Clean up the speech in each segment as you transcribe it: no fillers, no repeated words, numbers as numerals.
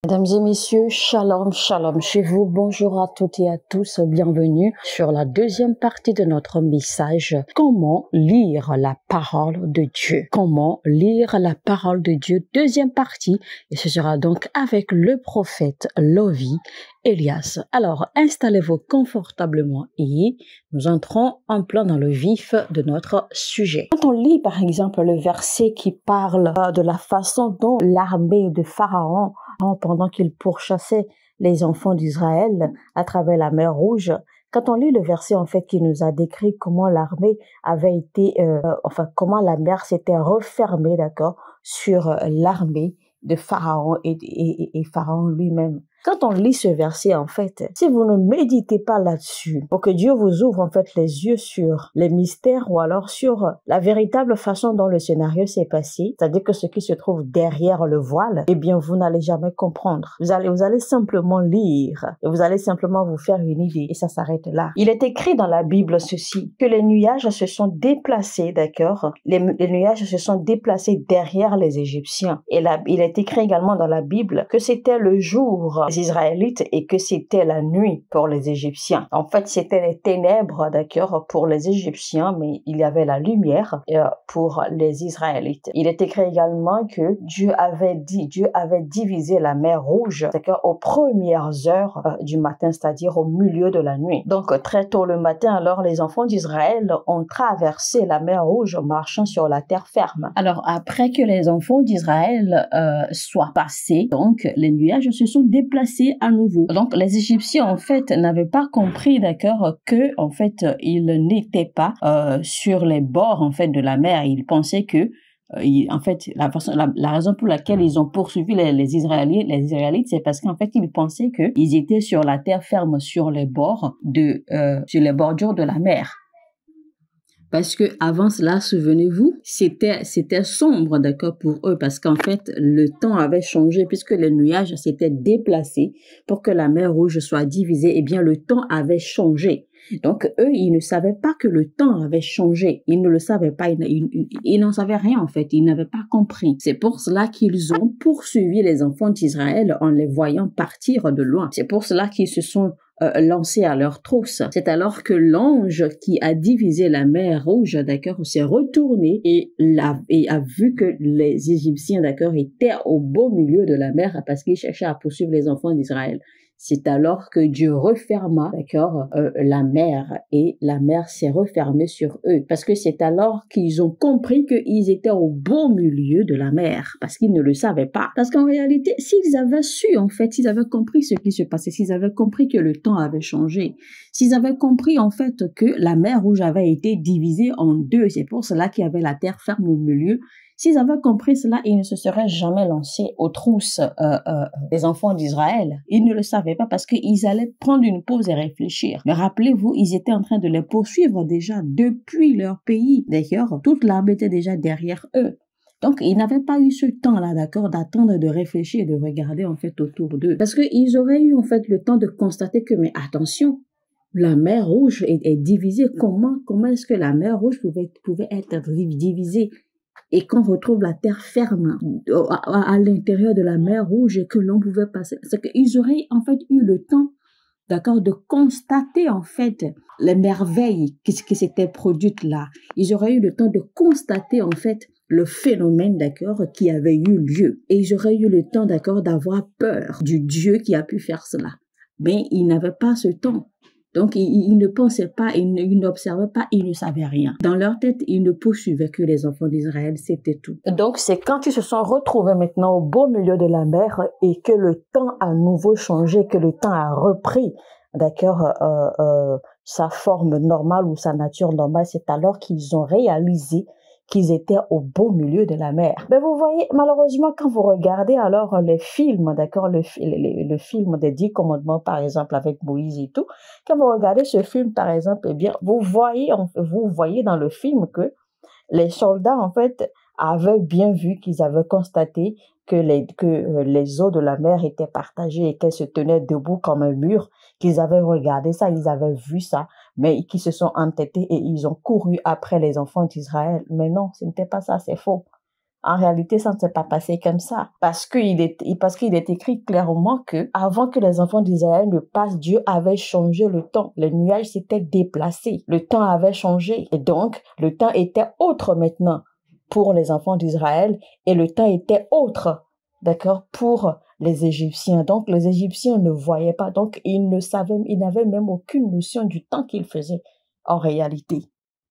Mesdames et messieurs, shalom, shalom chez vous. Bonjour à toutes et à tous. Bienvenue sur la deuxième partie de notre message. Comment lire la parole de Dieu? Comment lire la parole de Dieu? Deuxième partie. Et ce sera donc avec le prophète Lovi Elias. Alors, installez-vous confortablement et nous entrons en plein dans le vif de notre sujet. Quand on lit par exemple le verset qui parle de la façon dont l'armée de Pharaon, pendant qu'il pourchassait les enfants d'Israël à travers la mer Rouge, quand on lit le verset en fait qui nous a décrit comment l'armée avait été, comment la mer s'était refermée, d'accord, sur l'armée de Pharaon et Pharaon lui-même. Quand on lit ce verset, en fait, si vous ne méditez pas là-dessus, pour que Dieu vous ouvre en fait les yeux sur les mystères ou alors sur la véritable façon dont le scénario s'est passé, c'est-à-dire que ce qui se trouve derrière le voile, eh bien, vous n'allez jamais comprendre. Vous allez simplement lire et vous allez simplement vous faire une idée et ça s'arrête là. Il est écrit dans la Bible ceci, que les nuages se sont déplacés, d'accord? Les nuages se sont déplacés derrière les Égyptiens. Et là, il est écrit également dans la Bible que c'était le jour des Israélites et que c'était la nuit pour les Égyptiens. En fait, c'était les ténèbres, d'accord, pour les Égyptiens, mais il y avait la lumière pour les Israélites. Il est écrit également que Dieu avait divisé la mer Rouge, d'accord, aux premières heures du matin, c'est-à-dire au milieu de la nuit. Donc, très tôt le matin, alors les enfants d'Israël ont traversé la mer Rouge marchant sur la terre ferme. Alors, après que les enfants d'Israël soient passés, donc, les nuages se sont déplacés à nouveau. Donc, les Égyptiens, en fait, n'avaient pas compris, d'accord, que, en fait, ils n'étaient pas sur les bords, en fait, de la mer. Ils pensaient que, en fait, la raison pour laquelle ils ont poursuivi les Israélites, c'est parce qu'en fait, ils pensaient qu'ils étaient sur la terre ferme, sur les bords sur les bordures de la mer. Parce que avant cela, souvenez-vous, c'était sombre, d'accord, pour eux, parce qu'en fait, le temps avait changé, puisque les nuages s'étaient déplacés pour que la mer Rouge soit divisée, eh bien, le temps avait changé. Donc, eux, ils ne savaient pas que le temps avait changé. Ils ne le savaient pas. Ils n'en savaient rien, en fait. Ils n'avaient pas compris. C'est pour cela qu'ils ont poursuivi les enfants d'Israël en les voyant partir de loin. C'est pour cela qu'ils se sont lancés à leur trousse. C'est alors que l'ange qui a divisé la mer Rouge, d'accord, s'est retourné et a vu que les Égyptiens, d'accord, étaient au beau milieu de la mer parce qu'ils cherchaient à poursuivre les enfants d'Israël. C'est alors que Dieu referma, d'accord, la mer et la mer s'est refermée sur eux. Parce que c'est alors qu'ils ont compris qu'ils étaient au beau milieu de la mer. Parce qu'ils ne le savaient pas. Parce qu'en réalité, s'ils avaient su, en fait, s'ils avaient compris ce qui se passait, s'ils avaient compris que le temps avait changé, s'ils avaient compris, en fait, que la mer Rouge avait été divisée en deux, c'est pour cela qu'il y avait la terre ferme au milieu. S'ils avaient compris cela, ils ne se seraient jamais lancés aux trousses des enfants d'Israël. Ils ne le savaient pas parce qu'ils allaient prendre une pause et réfléchir. Mais rappelez-vous, ils étaient en train de les poursuivre déjà depuis leur pays. D'ailleurs, toute l'armée était déjà derrière eux. Donc, ils n'avaient pas eu ce temps-là, d'accord, d'attendre, de réfléchir et de regarder en fait autour d'eux. Parce qu'ils auraient eu en fait le temps de constater que, mais attention, la mer Rouge est divisée. Comment est-ce que la mer Rouge pouvait être divisée? Et qu'on retrouve la terre ferme à l'intérieur de la mer Rouge et que l'on pouvait passer. C'est qu'ils auraient en fait eu le temps, d'accord, de constater en fait les merveilles qui s'étaient produites là. Ils auraient eu le temps de constater en fait le phénomène, d'accord, qui avait eu lieu. Et ils auraient eu le temps, d'accord, d'avoir peur du Dieu qui a pu faire cela. Mais ils n'avaient pas ce temps. Donc, ils ne pensaient pas, ils n'observaient pas, ils ne savaient rien. Dans leur tête, ils ne poursuivaient que les enfants d'Israël, c'était tout. Donc, c'est quand ils se sont retrouvés maintenant au beau milieu de la mer et que le temps a à nouveau changé, que le temps a repris, d'accord, sa forme normale ou sa nature normale, c'est alors qu'ils ont réalisé qu'ils étaient au beau milieu de la mer. Mais vous voyez, malheureusement, quand vous regardez alors les films, d'accord, le film des 10 commandements, par exemple, avec Moïse et tout, quand vous regardez ce film, par exemple, eh bien, vous voyez dans le film que les soldats, en fait, avaient bien vu, qu'ils avaient constaté que les eaux de la mer étaient partagées et qu'elles se tenaient debout comme un mur, qu'ils avaient regardé ça, ils avaient vu ça, mais qui se sont entêtés et ils ont couru après les enfants d'Israël. Mais non, ce n'était pas ça, c'est faux. En réalité, ça ne s'est pas passé comme ça. Parce qu'il est écrit clairement que avant que les enfants d'Israël ne passent, Dieu avait changé le temps. Les nuages s'étaient déplacés. Le temps avait changé. Et donc, le temps était autre maintenant pour les enfants d'Israël et le temps était autre, d'accord, pour les Égyptiens. Donc, les Égyptiens ne voyaient pas. Donc, ils n'avaient même aucune notion du temps qu'ils faisaient en réalité.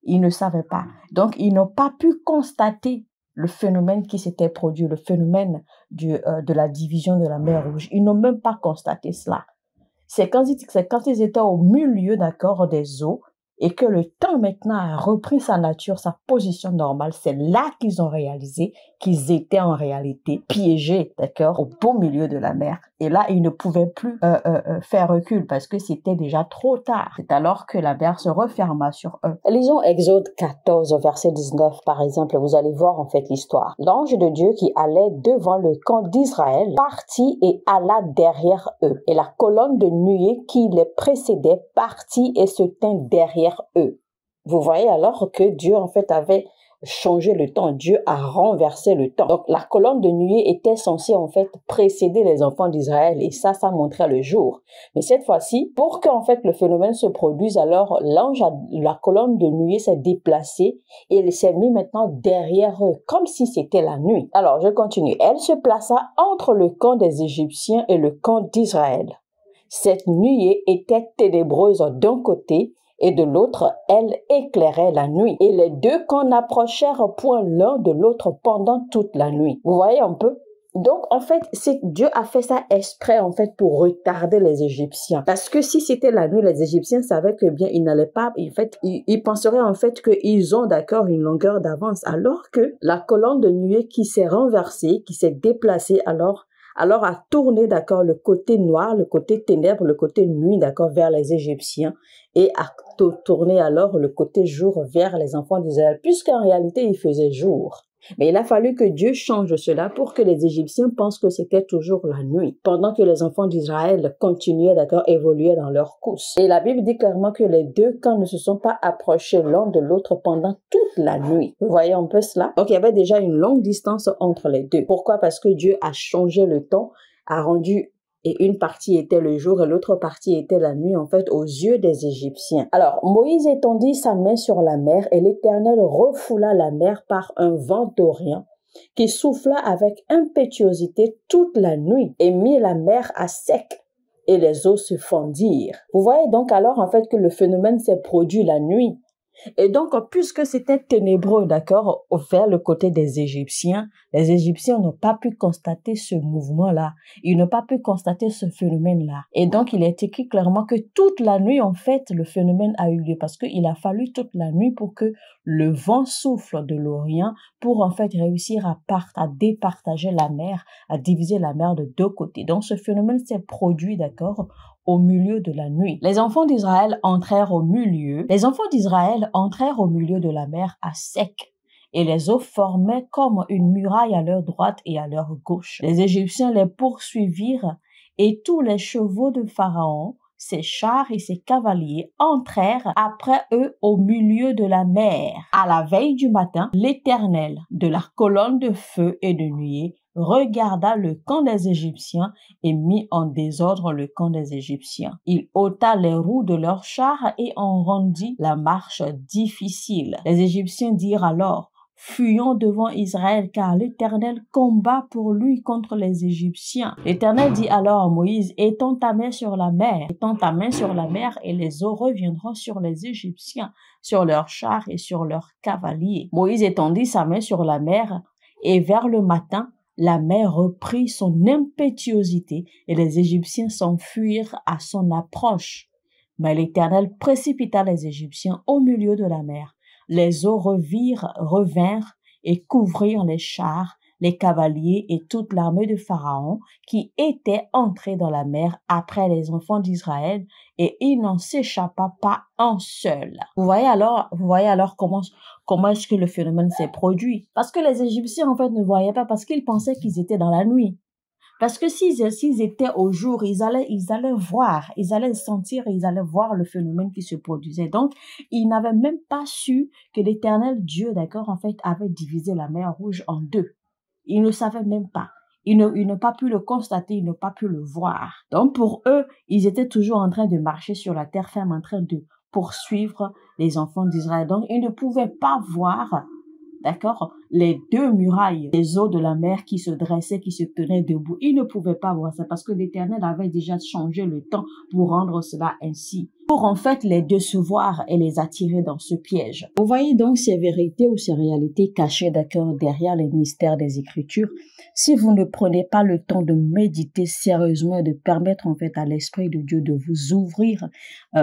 Ils ne savaient pas. Donc, ils n'ont pas pu constater le phénomène qui s'était produit, le phénomène de la division de la mer Rouge. Ils n'ont même pas constaté cela. C'est quand ils étaient au milieu, d'accord, des eaux et que le temps maintenant a repris sa nature, sa position normale. C'est là qu'ils ont réalisé qu'ils étaient en réalité piégés, d'accord, au beau milieu de la mer. Et là, ils ne pouvaient plus faire recul parce que c'était déjà trop tard. C'est alors que la mer se referma sur eux. Lisons Exode 14, verset 19, par exemple. Vous allez voir en fait l'histoire. L'ange de Dieu qui allait devant le camp d'Israël partit et alla derrière eux. Et la colonne de nuée qui les précédait partit et se tint derrière eux. Vous voyez alors que Dieu en fait avait changé le temps. Dieu a renversé le temps. Donc la colonne de nuée était censée en fait précéder les enfants d'Israël et ça montrait le jour. Mais cette fois-ci, pour qu'en fait le phénomène se produise, alors la colonne de nuée s'est déplacée et elle s'est mise maintenant derrière eux, comme si c'était la nuit. Alors je continue. Elle se plaça entre le camp des Égyptiens et le camp d'Israël. Cette nuée était ténébreuse d'un côté et de l'autre, elle éclairait la nuit. Et les deux camps n'approchèrent point l'un de l'autre pendant toute la nuit. Vous voyez un peu? Donc, en fait, Dieu a fait ça exprès, en fait, pour retarder les Égyptiens. Parce que si c'était la nuit, les Égyptiens savaient que bien, ils n'allaient pas, en fait, ils penseraient, en fait, qu'ils ont, d'accord, une longueur d'avance. Alors que la colonne de nuée qui s'est renversée, qui s'est déplacée, alors a tourné, d'accord, le côté noir, le côté ténèbres, le côté nuit, d'accord, vers les Égyptiens et a tourné alors le côté jour vers les enfants d'Israël, puisqu'en réalité, il faisait jour. Mais il a fallu que Dieu change cela pour que les Égyptiens pensent que c'était toujours la nuit, pendant que les enfants d'Israël continuaient, d'accord, évoluaient dans leur course. Et la Bible dit clairement que les deux camps ne se sont pas approchés l'un de l'autre pendant toute la nuit. Vous voyez un peu cela? Donc, il y avait déjà une longue distance entre les deux. Pourquoi? Parce que Dieu a changé le temps, a rendu et une partie était le jour et l'autre partie était la nuit, en fait, aux yeux des Égyptiens. Alors, Moïse étendit sa main sur la mer et l'Éternel refoula la mer par un vent d'Orient qui souffla avec impétuosité toute la nuit et mit la mer à sec et les eaux se fondirent. Vous voyez donc alors, en fait, que le phénomène s'est produit la nuit. Et donc, puisque c'était ténébreux, d'accord, vers le côté des Égyptiens, les Égyptiens n'ont pas pu constater ce mouvement-là. Ils n'ont pas pu constater ce phénomène-là. Et donc, il est écrit clairement que toute la nuit, en fait, le phénomène a eu lieu parce qu'il a fallu toute la nuit pour que le vent souffle de l'Orient pour, en fait, réussir à départager la mer, à diviser la mer de deux côtés. Donc, ce phénomène s'est produit, d'accord, au milieu de la nuit. Les enfants d'Israël entrèrent au milieu de la mer à sec. Et les eaux formaient comme une muraille à leur droite et à leur gauche. Les Égyptiens les poursuivirent et tous les chevaux de Pharaon, ses chars et ses cavaliers entrèrent après eux au milieu de la mer. À la veille du matin, l'Éternel, de la colonne de feu et de nuée, regarda le camp des Égyptiens et mit en désordre le camp des Égyptiens. Il ôta les roues de leurs chars et en rendit la marche difficile. Les Égyptiens dirent alors: fuyons devant Israël, car l'Éternel combat pour lui contre les Égyptiens. L'Éternel dit alors à Moïse: étends ta main sur la mer, et les eaux reviendront sur les Égyptiens, sur leurs chars et sur leurs cavaliers. Moïse étendit sa main sur la mer, et vers le matin, la mer reprit son impétuosité et les Égyptiens s'enfuirent à son approche. Mais l'Éternel précipita les Égyptiens au milieu de la mer. Les eaux revinrent et couvrirent les chars, les cavaliers et toute l'armée de Pharaon qui était entrée dans la mer après les enfants d'Israël, et il n'en s'échappa pas un seul. Vous voyez alors comment est-ce que le phénomène s'est produit? Parce que les Égyptiens, en fait, ne voyaient pas parce qu'ils pensaient qu'ils étaient dans la nuit. Parce que s'ils étaient au jour, ils allaient voir, ils allaient sentir, ils allaient voir le phénomène qui se produisait. Donc, ils n'avaient même pas su que l'Éternel Dieu, d'accord, en fait, avait divisé la mer Rouge en deux. Ils ne savaient même pas. Ils n'ont pas pu le constater, ils n'ont pas pu le voir. Donc pour eux, ils étaient toujours en train de marcher sur la terre ferme, en train de poursuivre les enfants d'Israël. Donc ils ne pouvaient pas voir, d'accord, les deux murailles, les eaux de la mer qui se dressaient, qui se tenaient debout. Ils ne pouvaient pas voir ça parce que l'Éternel avait déjà changé le temps pour rendre cela ainsi, pour en fait les décevoir et les attirer dans ce piège. Vous voyez donc ces vérités ou ces réalités cachées, d'accord, derrière les mystères des Écritures. Si vous ne prenez pas le temps de méditer sérieusement et de permettre en fait à l'Esprit de Dieu de vous ouvrir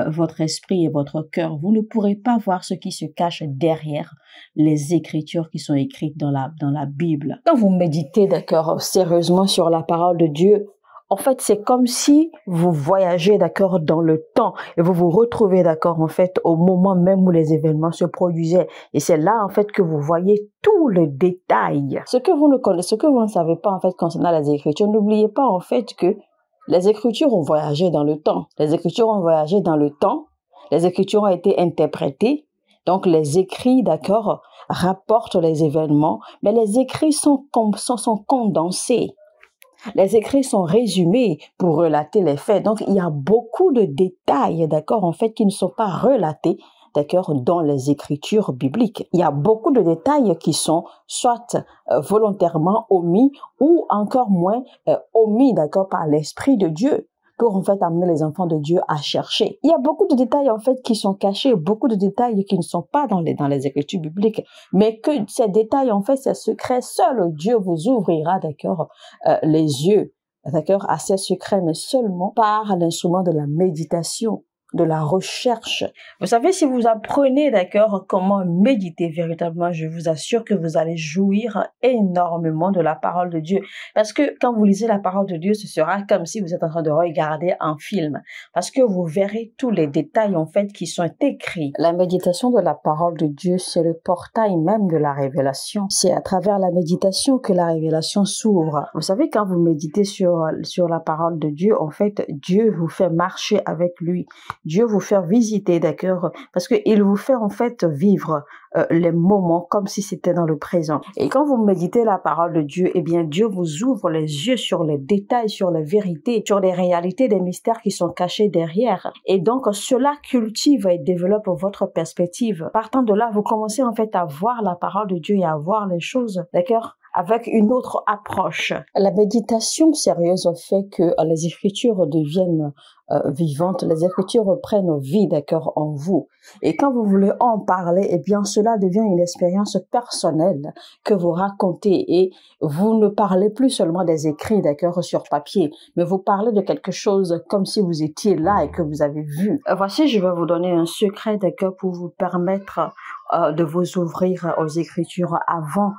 votre esprit et votre cœur, vous ne pourrez pas voir ce qui se cache derrière les Écritures qui sont écrites dans la Bible. Quand vous méditez, d'accord, sérieusement sur la parole de Dieu, en fait, c'est comme si vous voyagez, d'accord, dans le temps et vous vous retrouvez, d'accord, en fait, au moment même où les événements se produisaient. Et c'est là, en fait, que vous voyez tout le détail. Ce que vous ne savez pas, en fait, concernant les Écritures, n'oubliez pas, en fait, que les Écritures ont voyagé dans le temps. Les Écritures ont voyagé dans le temps. Les Écritures ont été interprétées. Donc, les écrits, d'accord, rapportent les événements, mais les écrits sont condensés. Les écrits sont résumés pour relater les faits. Donc, il y a beaucoup de détails, d'accord, en fait, qui ne sont pas relatés, d'accord, dans les écritures bibliques. Il y a beaucoup de détails qui sont soit volontairement omis ou encore moins omis, d'accord, par l'Esprit de Dieu, pour en fait amener les enfants de Dieu à chercher. Il y a beaucoup de détails en fait qui sont cachés, beaucoup de détails qui ne sont pas dans les écritures bibliques, mais que ces détails en fait, ces secrets, seul Dieu vous ouvrira, d'accord, les yeux, d'accord, à ces secrets, mais seulement par l'instrument de la méditation, de la recherche. Vous savez, si vous apprenez, d'accord, comment méditer véritablement, je vous assure que vous allez jouir énormément de la parole de Dieu. Parce que quand vous lisez la parole de Dieu, ce sera comme si vous êtes en train de regarder un film. Parce que vous verrez tous les détails, en fait, qui sont écrits. La méditation de la parole de Dieu, c'est le portail même de la révélation. C'est à travers la méditation que la révélation s'ouvre. Vous savez, quand vous méditez sur la parole de Dieu, en fait, Dieu vous fait marcher avec lui. Dieu vous fait visiter, d'accord, parce qu'il vous fait en fait vivre les moments comme si c'était dans le présent. Et quand vous méditez la parole de Dieu, eh bien Dieu vous ouvre les yeux sur les détails, sur les vérités, sur les réalités des mystères qui sont cachés derrière. Et donc cela cultive et développe votre perspective. Partant de là, vous commencez en fait à voir la parole de Dieu et à voir les choses, d'accord, avec une autre approche. La méditation sérieuse fait que les Écritures deviennent vivantes, les Écritures prennent vie, d'accord, en vous. Et quand vous voulez en parler, eh bien, cela devient une expérience personnelle que vous racontez et vous ne parlez plus seulement des écrits, d'accord, sur papier, mais vous parlez de quelque chose comme si vous étiez là et que vous avez vu. Voici, je vais vous donner un secret, d'accord, pour vous permettre de vous ouvrir aux Écritures avant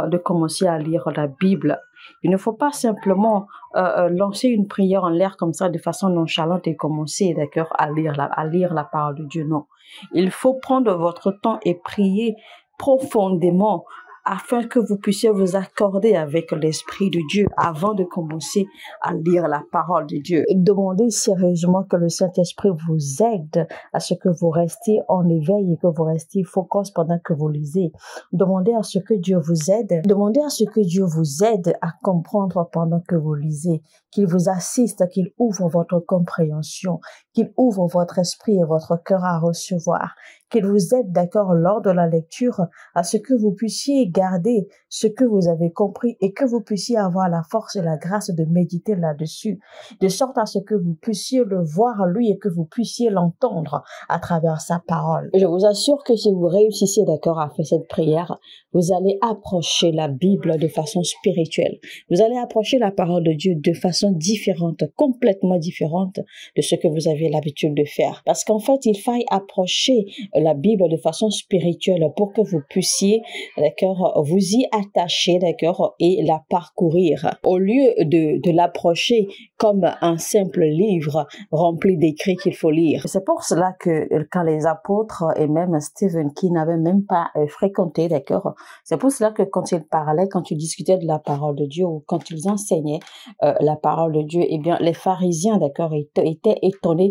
de commencer à lire la Bible. Il ne faut pas simplement lancer une prière en l'air comme ça de façon nonchalante et commencer, d'accord, à lire la parole de Dieu. Non. Il faut prendre votre temps et prier profondément afin que vous puissiez vous accorder avec l'Esprit de Dieu avant de commencer à lire la parole de Dieu. Demandez sérieusement que le Saint-Esprit vous aide à ce que vous restiez en éveil et que vous restiez focus pendant que vous lisez. Demandez à ce que Dieu vous aide. Demandez à ce que Dieu vous aide à comprendre pendant que vous lisez, qu'il vous assiste, qu'il ouvre votre compréhension, qu'il ouvre votre esprit et votre cœur à recevoir, qu'il vous aide, d'accord, lors de la lecture, à ce que vous puissiez garder ce que vous avez compris et que vous puissiez avoir la force et la grâce de méditer là-dessus, de sorte à ce que vous puissiez le voir lui et que vous puissiez l'entendre à travers sa parole. Je vous assure que si vous réussissez, d'accord, à faire cette prière, vous allez approcher la Bible de façon spirituelle. Vous allez approcher la parole de Dieu de façon différente, complètement différente de ce que vous avez l'habitude de faire. Parce qu'en fait, il faille approcher la Bible de façon spirituelle pour que vous puissiez, d'accord, vous y attacher, d'accord, et la parcourir. Au lieu de l'approcher comme un simple livre rempli d'écrits qu'il faut lire. C'est pour cela que quand les apôtres et même Stephen, qui n'avait même pas fréquenté, d'accord, c'est pour cela que quand ils parlaient, quand ils discutaient de la parole de Dieu ou quand ils enseignaient la parole de Dieu, eh bien, les pharisiens, d'accord, étaient étonnés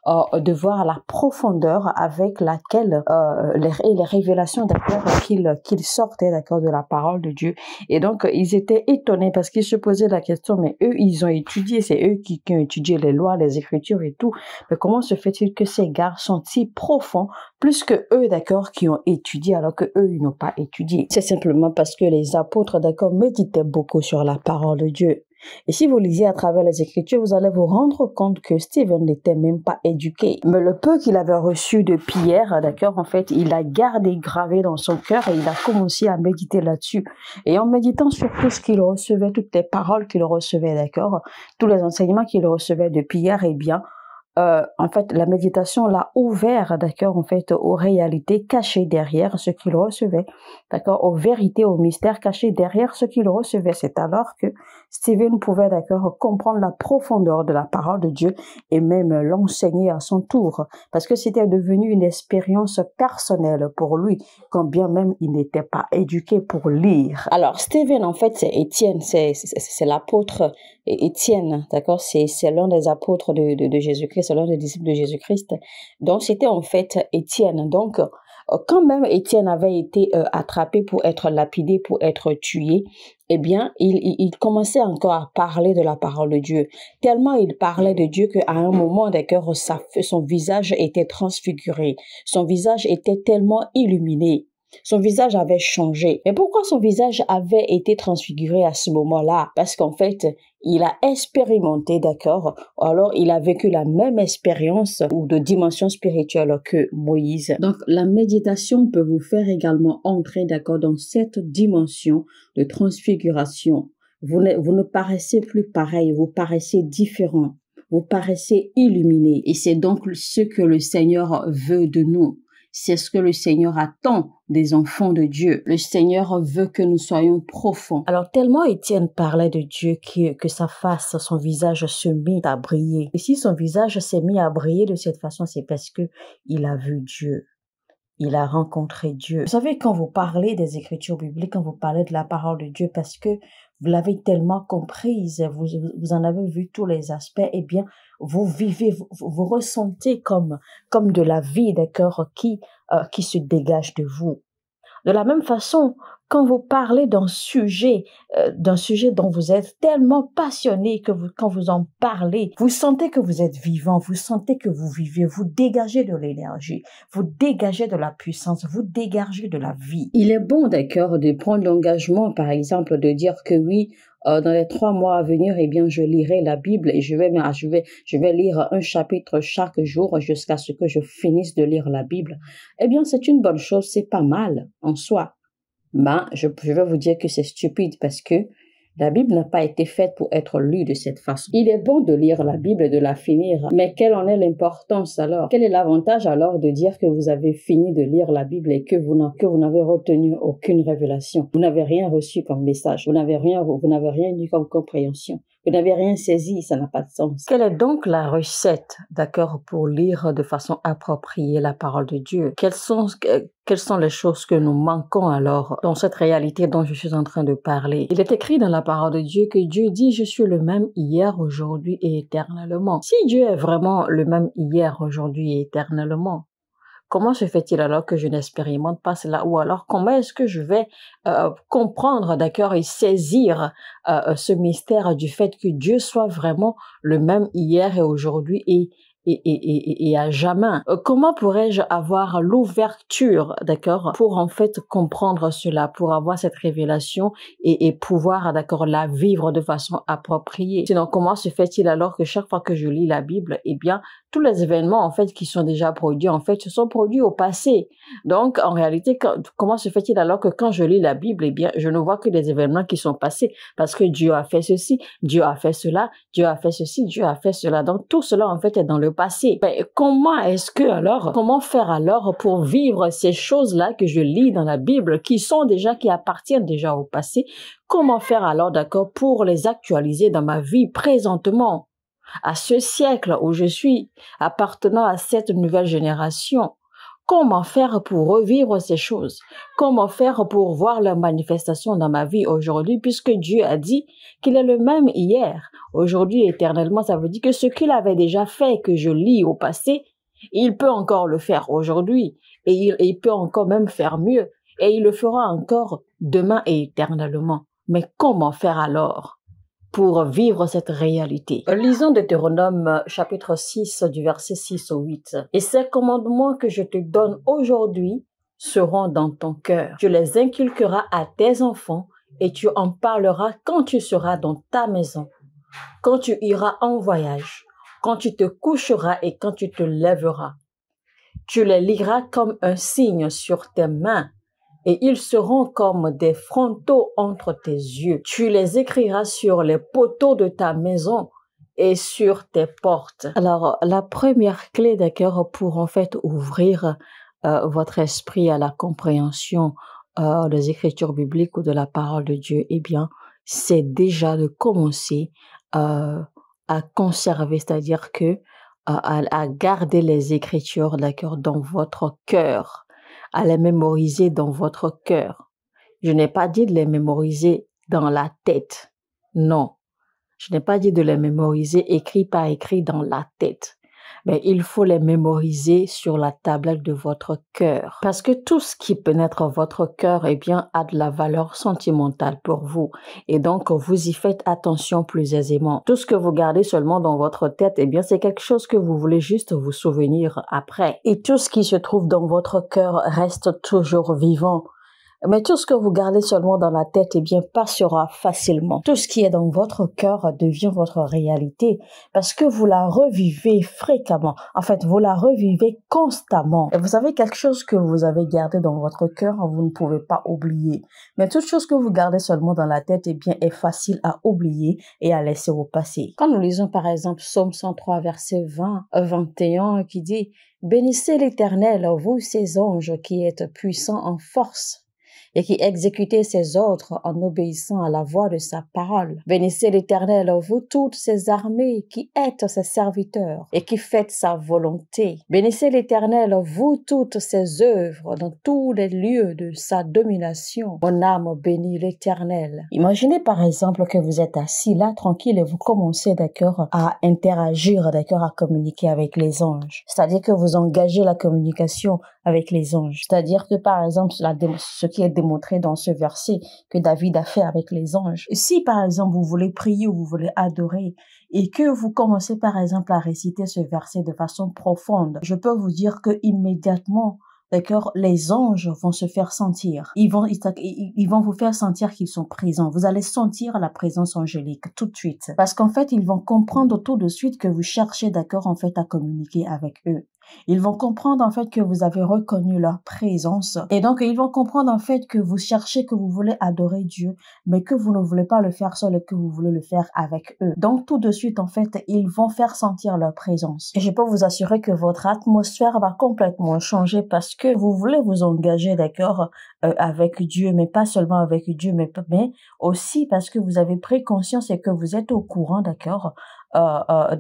de voir la profondeur avec laquelle les révélations, d'accord, qu'ils sortaient, d'accord, de la parole de Dieu. Et donc, ils étaient étonnés parce qu'ils se posaient la question, mais eux, ils ont étudié, c'est eux qui ont étudié les lois, les écritures et tout. Mais comment se fait-il que ces gars sont si profonds, plus que eux, d'accord, qui ont étudié, alors que eux, ils n'ont pas étudié? C'est simplement parce que les apôtres, d'accord, méditaient beaucoup sur la parole de Dieu. Et si vous lisez à travers les Écritures, vous allez vous rendre compte que Stephen n'était même pas éduqué. Mais le peu qu'il avait reçu de Pierre, d'accord, en fait, il a gardé gravé dans son cœur et il a commencé à méditer là-dessus. Et en méditant sur tout ce qu'il recevait, toutes les paroles qu'il recevait, d'accord, tous les enseignements qu'il recevait de Pierre, eh bien, en fait, la méditation l'a ouvert, d'accord, en fait, aux réalités cachées derrière ce qu'il recevait, d'accord, aux vérités, aux mystères cachés derrière ce qu'il recevait. C'est alors que Stephen pouvait, d'accord, comprendre la profondeur de la parole de Dieu et même l'enseigner à son tour, parce que c'était devenu une expérience personnelle pour lui, quand bien même il n'était pas éduqué pour lire. Alors, Stephen, en fait, c'est Étienne, c'est l'apôtre Étienne, d'accord, c'est l'un des apôtres de Jésus-Christ, c'est l'un des disciples de Jésus-Christ. Donc, c'était en fait Étienne. Donc, quand même Étienne avait été attrapé pour être lapidé, pour être tué, eh bien, il commençait encore à parler de la parole de Dieu. Tellement il parlait de Dieu qu'à un moment, d'accord, son visage était transfiguré. Son visage était tellement illuminé. Son visage avait changé. Mais pourquoi son visage avait été transfiguré à ce moment-là? Parce qu'en fait, il a expérimenté, d'accord? Alors, il a vécu la même expérience ou de dimension spirituelle que Moïse. Donc, la méditation peut vous faire également entrer, d'accord, dans cette dimension de transfiguration. Vous ne paraissez plus pareil, vous paraissez différent, vous paraissez illuminé. Et c'est donc ce que le Seigneur veut de nous. C'est ce que le Seigneur attend des enfants de Dieu. Le Seigneur veut que nous soyons profonds. Alors, tellement Étienne parlait de Dieu que sa face, son visage se mit à briller. Et si son visage s'est mis à briller de cette façon, c'est parce que il a vu Dieu. Il a rencontré Dieu. Vous savez, quand vous parlez des Écritures bibliques, quand vous parlez de la parole de Dieu, parce que vous l'avez tellement comprise, vous en avez vu tous les aspects, eh bien, vous vivez, vous ressentez comme de la vie, d'accord, qui se dégage de vous. De la même façon, quand vous parlez d'un sujet dont vous êtes tellement passionné que quand vous en parlez, vous sentez que vous êtes vivant, vous sentez que vous vivez, vous dégagez de l'énergie, vous dégagez de la puissance, vous dégagez de la vie. Il est bon, d'accord, de prendre l'engagement, par exemple, de dire que oui, dans les 3 mois à venir, eh bien, je lirai la Bible et je vais lire un chapitre chaque jour jusqu'à ce que je finisse de lire la Bible. Eh bien, c'est une bonne chose, c'est pas mal en soi. Ben, je vais vous dire que c'est stupide parce que la Bible n'a pas été faite pour être lue de cette façon. Il est bon de lire la Bible et de la finir, mais quelle en est l'importance alors? Quel est l'avantage alors de dire que vous avez fini de lire la Bible et que vous n'avez retenu aucune révélation? Vous n'avez rien reçu comme message, vous n'avez rien eu comme compréhension. Vous n'avez rien saisi, ça n'a pas de sens. Quelle est donc la recette, d'accord, pour lire de façon appropriée la parole de Dieu? Quelles sont les choses que nous manquons alors dans cette réalité dont je suis en train de parler? Il est écrit dans la parole de Dieu que Dieu dit « Je suis le même hier, aujourd'hui et éternellement ». Si Dieu est vraiment le même hier, aujourd'hui et éternellement, comment se fait-il alors que je n'expérimente pas cela? Ou alors, comment est-ce que je vais comprendre, d'accord, et saisir ce mystère du fait que Dieu soit vraiment le même hier et aujourd'hui et à jamais? Comment pourrais-je avoir l'ouverture, d'accord, pour en fait comprendre cela, pour avoir cette révélation et pouvoir, d'accord, la vivre de façon appropriée? Sinon, comment se fait-il alors que chaque fois que je lis la Bible, eh bien, tous les événements, en fait, qui sont déjà produits, en fait, se sont produits au passé. Donc, en réalité, comment se fait-il alors que quand je lis la Bible, eh bien, je ne vois que des événements qui sont passés parce que Dieu a fait ceci, Dieu a fait cela, Dieu a fait ceci, Dieu a fait cela. Donc, tout cela, en fait, est dans le passé. Mais comment faire alors pour vivre ces choses-là que je lis dans la Bible qui appartiennent déjà au passé? Comment faire alors, d'accord, pour les actualiser dans ma vie présentement? à ce siècle où je suis, appartenant à cette nouvelle génération, comment faire pour revivre ces choses? Comment faire pour voir leur manifestation dans ma vie aujourd'hui, puisque Dieu a dit qu'il est le même hier, aujourd'hui, éternellement. Ça veut dire que ce qu'il avait déjà fait, que je lis au passé, il peut encore le faire aujourd'hui, et il peut encore même faire mieux, et il le fera encore demain et éternellement. Mais comment faire alors pour vivre cette réalité? Lisons Deutéronome chapitre 6 du verset 6 au 8. « Et ces commandements que je te donne aujourd'hui seront dans ton cœur. Tu les inculqueras à tes enfants et tu en parleras quand tu seras dans ta maison, quand tu iras en voyage, quand tu te coucheras et quand tu te lèveras. Tu les liras comme un signe sur tes mains et ils seront comme des frontaux entre tes yeux. Tu les écriras sur les poteaux de ta maison et sur tes portes. » Alors, la première clé d'accord pour en fait ouvrir votre esprit à la compréhension des écritures bibliques ou de la parole de Dieu, eh bien, c'est déjà de commencer à conserver, c'est-à-dire que à garder les écritures d'accord dans votre cœur, à les mémoriser dans votre cœur. Je n'ai pas dit de les mémoriser dans la tête. Non. Je n'ai pas dit de les mémoriser écrit par écrit dans la tête. Mais il faut les mémoriser sur la tablette de votre cœur. Parce que tout ce qui pénètre votre cœur, eh bien, a de la valeur sentimentale pour vous. Et donc, vous y faites attention plus aisément. Tout ce que vous gardez seulement dans votre tête, eh bien, c'est quelque chose que vous voulez juste vous souvenir après. Et tout ce qui se trouve dans votre cœur reste toujours vivant. Mais tout ce que vous gardez seulement dans la tête, eh bien, passera facilement. Tout ce qui est dans votre cœur devient votre réalité parce que vous la revivez fréquemment. En fait, vous la revivez constamment. Et vous savez, quelque chose que vous avez gardé dans votre cœur, vous ne pouvez pas oublier. Mais toute chose que vous gardez seulement dans la tête, eh bien, est facile à oublier et à laisser au passé. Quand nous lisons, par exemple, Psaume 103, verset 21, qui dit « Bénissez l'Éternel, vous ses anges qui êtes puissants en force. » et qui exécutait ses ordres en obéissant à la voix de sa parole. Bénissez l'Éternel, vous toutes ses armées qui êtes ses serviteurs et qui faites sa volonté. Bénissez l'Éternel, vous toutes ses œuvres dans tous les lieux de sa domination. Mon âme bénit l'Éternel. Imaginez par exemple que vous êtes assis là, tranquille, et vous commencez d'accord à interagir, d'accord à communiquer avec les anges. C'est-à-dire que vous engagez la communication avec les anges. C'est-à-dire que par exemple, ce qui est démontré dans ce verset que David a fait avec les anges. Si par exemple vous voulez prier ou vous voulez adorer et que vous commencez par exemple à réciter ce verset de façon profonde, je peux vous dire que immédiatement, d'accord, les anges vont se faire sentir. Ils vont vous faire sentir qu'ils sont présents. Vous allez sentir la présence angélique tout de suite. Parce qu'en fait, ils vont comprendre tout de suite que vous cherchez, d'accord, en fait, à communiquer avec eux. Ils vont comprendre en fait que vous avez reconnu leur présence et donc ils vont comprendre en fait que vous cherchez, que vous voulez adorer Dieu, mais que vous ne voulez pas le faire seul et que vous voulez le faire avec eux. Donc tout de suite en fait, ils vont faire sentir leur présence. Et je peux vous assurer que votre atmosphère va complètement changer parce que vous voulez vous engager, d'accord, avec Dieu, mais pas seulement avec Dieu, mais aussi parce que vous avez pris conscience et que vous êtes au courant, d'accord,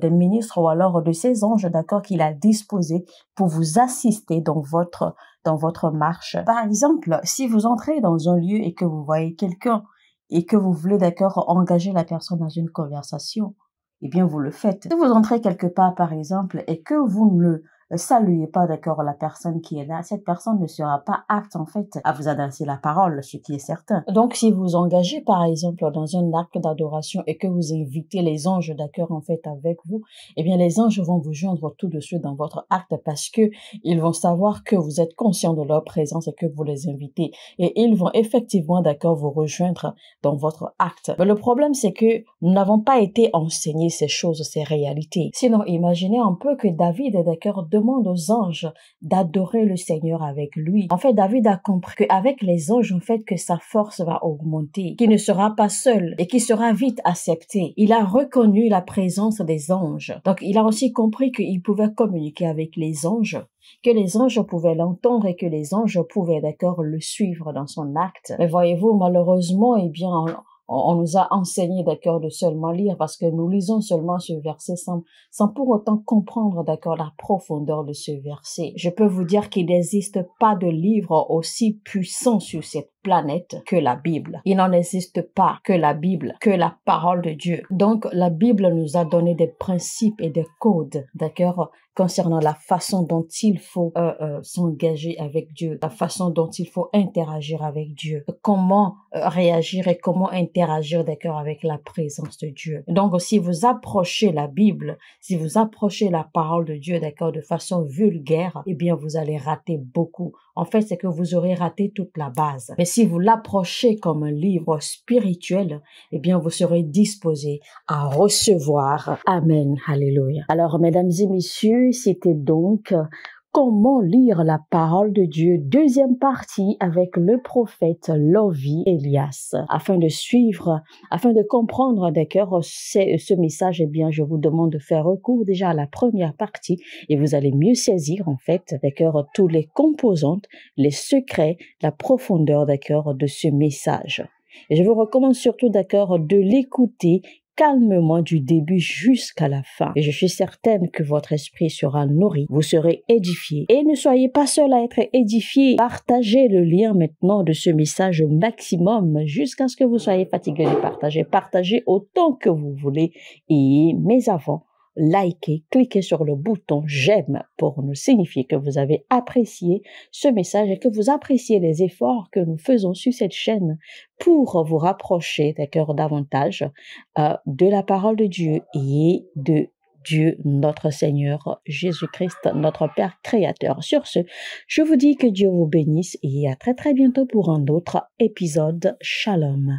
des ministres ou alors de ces anges, d'accord, qu'il a disposé pour vous assister dans votre marche. Par exemple, si vous entrez dans un lieu et que vous voyez quelqu'un et que vous voulez, d'accord, engager la personne dans une conversation, eh bien, vous le faites. Si vous entrez quelque part, par exemple, et que vous ne le saluez pas, d'accord, la personne qui est là, cette personne ne sera pas apte, en fait, à vous adresser la parole, ce qui est certain. Donc, si vous engagez, par exemple, dans un acte d'adoration et que vous invitez les anges, d'accord, en fait, avec vous, eh bien, les anges vont vous joindre tout de suite dans votre acte parce que ils vont savoir que vous êtes conscient de leur présence et que vous les invitez. Et ils vont effectivement, d'accord, vous rejoindre dans votre acte. Mais le problème, c'est que nous n'avons pas été enseignés ces choses, ces réalités. Sinon, imaginez un peu que David, d'accord, demande aux anges d'adorer le Seigneur avec lui. En fait, David a compris qu'avec les anges, en fait, que sa force va augmenter, qu'il ne sera pas seul et qu'il sera vite accepté. Il a reconnu la présence des anges. Donc, il a aussi compris qu'il pouvait communiquer avec les anges, que les anges pouvaient l'entendre et que les anges pouvaient, d'accord, le suivre dans son acte. Mais voyez-vous, malheureusement, eh bien, on nous a enseigné, d'accord, de seulement lire parce que nous lisons seulement ce verset sans pour autant comprendre, d'accord, la profondeur de ce verset. Je peux vous dire qu'il n'existe pas de livre aussi puissant sur cette planète que la Bible. Il n'en existe pas que la Bible, que la parole de Dieu. Donc, la Bible nous a donné des principes et des codes, d'accord, concernant la façon dont il faut s'engager avec Dieu, la façon dont il faut interagir avec Dieu, comment réagir et comment interagir, d'accord, avec la présence de Dieu. Donc, si vous approchez la Bible, si vous approchez la parole de Dieu, d'accord, de façon vulgaire, eh bien, vous allez rater beaucoup. En fait, c'est que vous aurez raté toute la base. Mais si vous l'approchez comme un livre spirituel, eh bien, vous serez disposé à recevoir. Amen. Alléluia. Alors, mesdames et messieurs, c'était donc comment lire la parole de Dieu, deuxième partie avec le prophète Lovie Elias. Afin de suivre, afin de comprendre, d'accord, ce message, eh bien, je vous demande de faire recours déjà à la première partie et vous allez mieux saisir, en fait, d'accord, tous les composantes, les secrets, la profondeur, d'accord, de ce message. Et je vous recommande surtout, d'accord, de l'écouter calmement du début jusqu'à la fin. Et je suis certaine que votre esprit sera nourri, vous serez édifié. Et ne soyez pas seul à être édifié. Partagez le lien maintenant de ce message au maximum jusqu'à ce que vous soyez fatigué de partager. Partagez autant que vous voulez. Et mais avant, likez, cliquez sur le bouton j'aime pour nous signifier que vous avez apprécié ce message et que vous appréciez les efforts que nous faisons sur cette chaîne pour vous rapprocher, d'accord, davantage de la parole de Dieu et de Dieu, notre Seigneur Jésus-Christ, notre Père créateur. Sur ce, je vous dis que Dieu vous bénisse et à très très bientôt pour un autre épisode. Shalom.